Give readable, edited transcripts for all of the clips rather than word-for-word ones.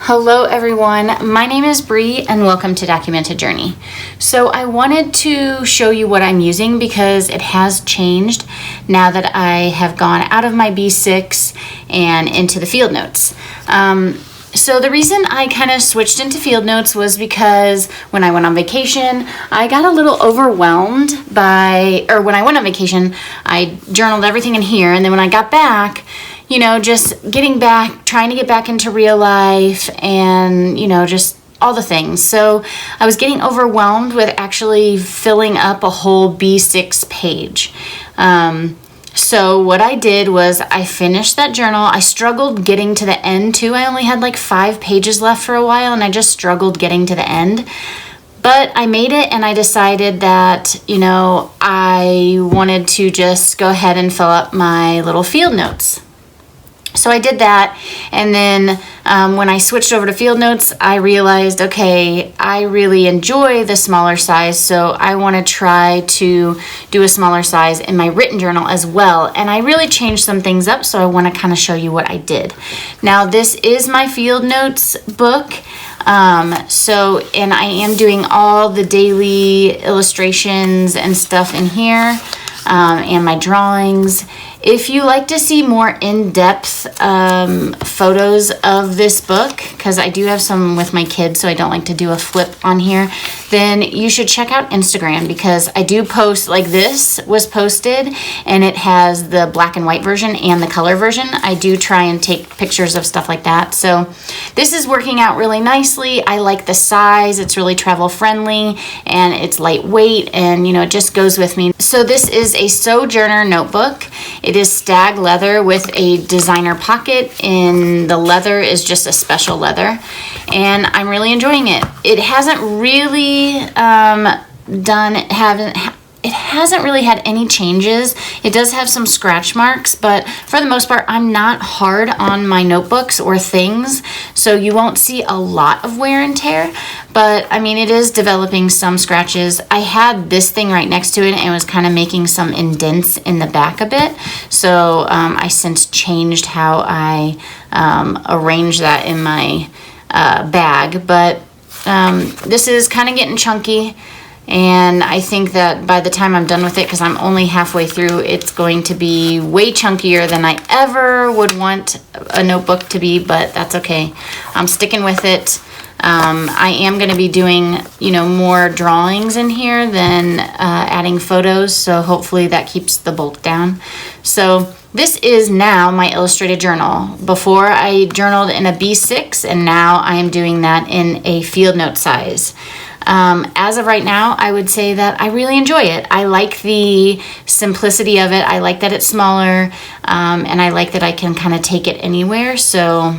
Hello everyone, my name is Bree and welcome to Documented Journey. So I wanted to show you what I'm using because it has changed now that I have gone out of my B6 and into the field notes. So the reason I kind of switched into field notes was because when I went on vacation, I got a little overwhelmed when I went on vacation, I journaled everything in here, and then when I got back, just getting back, trying to get back into real life and, just all the things. So I was getting overwhelmed with actually filling up a whole B6 page. So what I did was I finished that journal. I struggled getting to the end too. I only had like 5 pages left for a while and I just struggled getting to the end. But I made it and I decided that, I wanted to just go ahead and fill up my little field notes. So I did that, and then when I switched over to field notes, I realized, okay, I really enjoy the smaller size, so I want to try to do a smaller size in my written journal as well. And I really changed some things up, so I want to kind of show you what I did. Now, this is my field notes book. And I am doing all the daily illustrations and stuff in here, and my drawings. If you like to see more in-depth photos of this book, because I do have some with my kids, so I don't like to do a flip on here, then you should check out Instagram, because I do post, like this was posted, and it has the black and white version and the color version. I do try and take pictures of stuff like that. So this is working out really nicely. I like the size. It's really travel friendly, and it's lightweight, and it just goes with me. So this is a Sojourner notebook. It is stag leather with a designer pocket, and the leather is just a special leather, and I'm really enjoying it. It hasn't really it hasn't really had any changes. It does have some scratch marks, but for the most part, I'm not hard on my notebooks or things, so you won't see a lot of wear and tear. But I mean, it is developing some scratches. I had this thing right next to it, and it was kind of making some indents in the back a bit. So I since changed how I arrange that in my bag. But this is kind of getting chunky. And I think that by the time I'm done with it, because I'm only halfway through, it's going to be way chunkier than I ever would want a notebook to be, but that's okay. I'm sticking with it. I am going to be doing, more drawings in here than adding photos, so hopefully that keeps the bulk down. So this is now my illustrated journal. Before I journaled in a B6, and now I am doing that in a field note size. As of right now, I would say that I really enjoy it. I like the simplicity of it. I like that it's smaller, and I like that I can kind of take it anywhere. So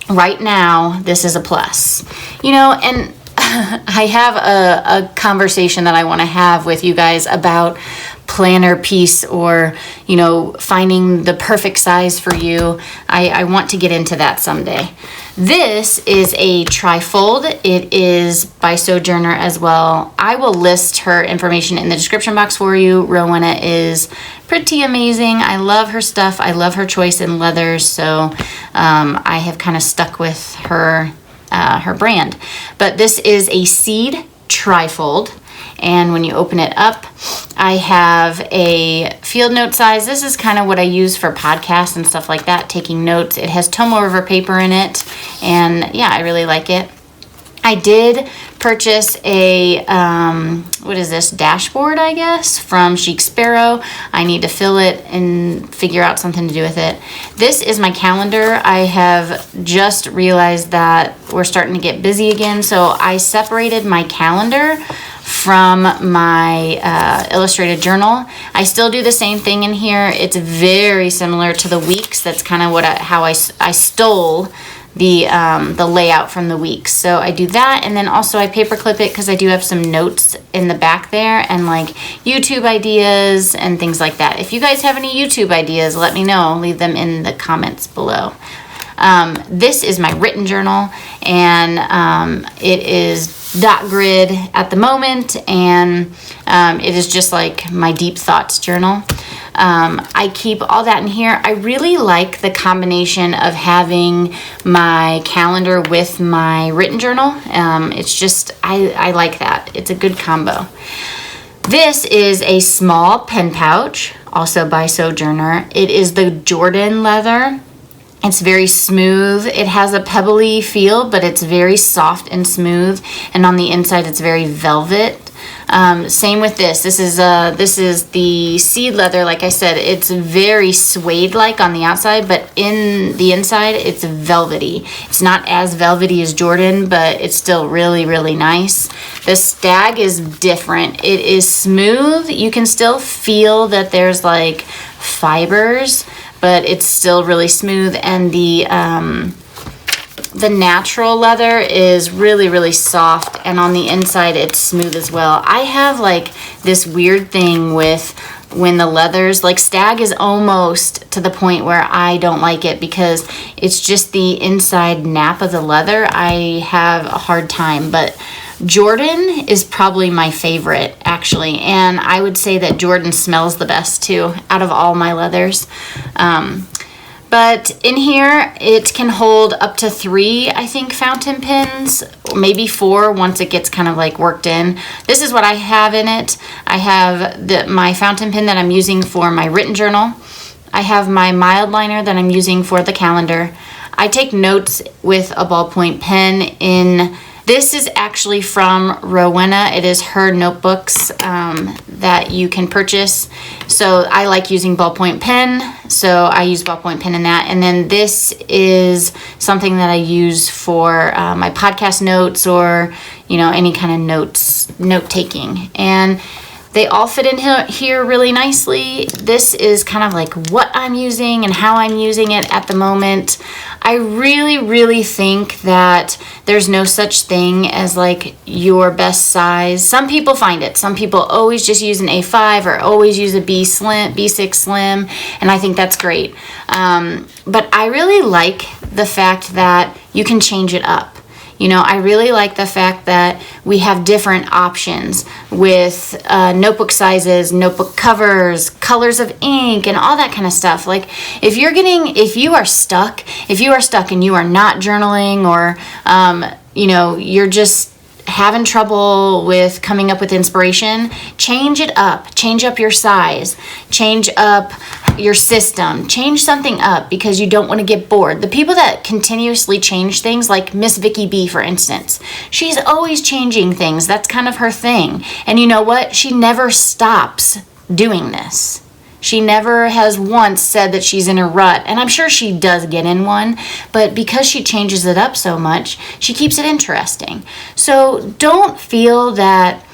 right now, this is a plus. And I have a conversation that I want to have with you guys about planner piece, or finding the perfect size for you. I want to get into that someday. This is a trifold. It is by Sojourner as well. I will list her information in the description box for you. Rowena is pretty amazing. I love her stuff. I love her choice in leathers, so I have kind of stuck with her brand. But this is a seed trifold. And when you open it up, I have a field note size. This is kind of what I use for podcasts and stuff like that, taking notes. It has Tomo River paper in it, and yeah, I really like it. I did purchase a, dashboard, I guess, from Chic Sparrow. I need to fill it and figure out something to do with it. This is my calendar. I have just realized that we're starting to get busy again, so I separated my calendar from my illustrated journal. I still do the same thing in here. It's very similar to the weeks. That's kind of how I stole the layout from the weeks. So I do that, and then also I paperclip it because I do have some notes in the back there, and like YouTube ideas and things like that. If you guys have any YouTube ideas, let me know. Leave them in the comments below. This is my written journal, and it is dot grid at the moment, and it is just like my deep thoughts journal. I keep all that in here. I really like the combination of having my calendar with my written journal. It's just, I like that. It's a good combo. This is a small pen pouch, also by Sojourner. It is the Jordan leather. It's very smooth. It has a pebbly feel, but it's very soft and smooth. And on the inside, it's very velvet. Same with this. This is the seed leather. Like I said, it's very suede-like on the outside, but in the inside, it's velvety. It's not as velvety as Jordan, but it's still really, really nice. The stag is different. It is smooth. You can still feel that there's like fibers, but it's still really smooth. And the natural leather is really, really soft, and on the inside it's smooth as well. I have like this weird thing with when the leathers, like stag is almost to the point where I don't like it because it's just the inside nap of the leather. I have a hard time, but Jordan is probably my favorite actually, and I would say that Jordan smells the best too out of all my leathers. But in here, it can hold up to 3, I think, fountain pens, maybe 4 once it gets kind of like worked in. This is what I have in it. I have my fountain pen that I'm using for my written journal. I have my mild liner that I'm using for the calendar. I take notes with a ballpoint pen in. This is actually from Rowena. It is her notebooks that you can purchase. So I like using ballpoint pen, so I use ballpoint pen in that. And then this is something that I use for my podcast notes or, you know, any kind of note taking. And they all fit in here really nicely. This is kind of like what I'm using and how I'm using it at the moment. I really, really think that there's no such thing as like your best size. Some people find it. Some people always just use an A5 or always use a B6 Slim, and I think that's great. But I really like the fact that you can change it up. You know, I really like the fact that we have different options with notebook sizes, notebook covers, colors of ink, and all that kind of stuff. Like if you are stuck and you are not journaling, or you know, you're just having trouble with coming up with inspiration, change it up. Change up your size. Change up your system. Change something up because you don't want to get bored. The people that continuously change things, like Miss Vicky B, for instance, she's always changing things. That's kind of her thing. And you know what? She never stops doing this. She never has once said that she's in a rut, and I'm sure she does get in one, but because she changes it up so much, she keeps it interesting. So don't feel that,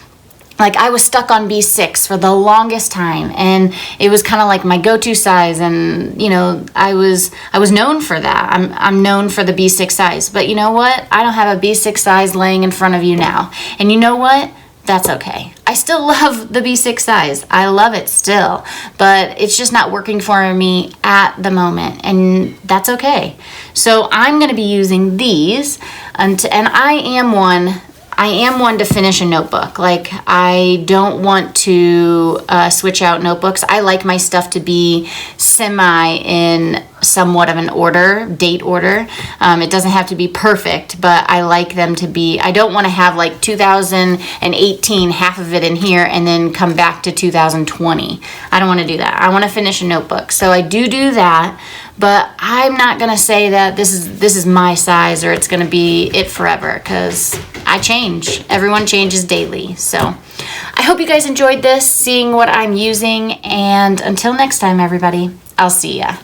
like I was stuck on B6 for the longest time, and it was kind of like my go-to size, and you know, I was known for that. I'm known for the B6 size, but you know what? I don't have a B6 size laying in front of you now, and you know what? That's okay. I still love the B6 size. I love it still, but it's just not working for me at the moment, and that's okay. So I'm going to be using these, and I am one to finish a notebook. Like I don't want to switch out notebooks. I like my stuff to be semi in somewhat of an order, date order. It doesn't have to be perfect, but I like them to be, I don't want to have like 2018, half of it in here, and then come back to 2020. I don't want to do that. I want to finish a notebook. So I do that, but I'm not going to say that this is my size or it's going to be it forever, because I change. Everyone changes daily. So I hope you guys enjoyed this, seeing what I'm using, and until next time, everybody, I'll see ya.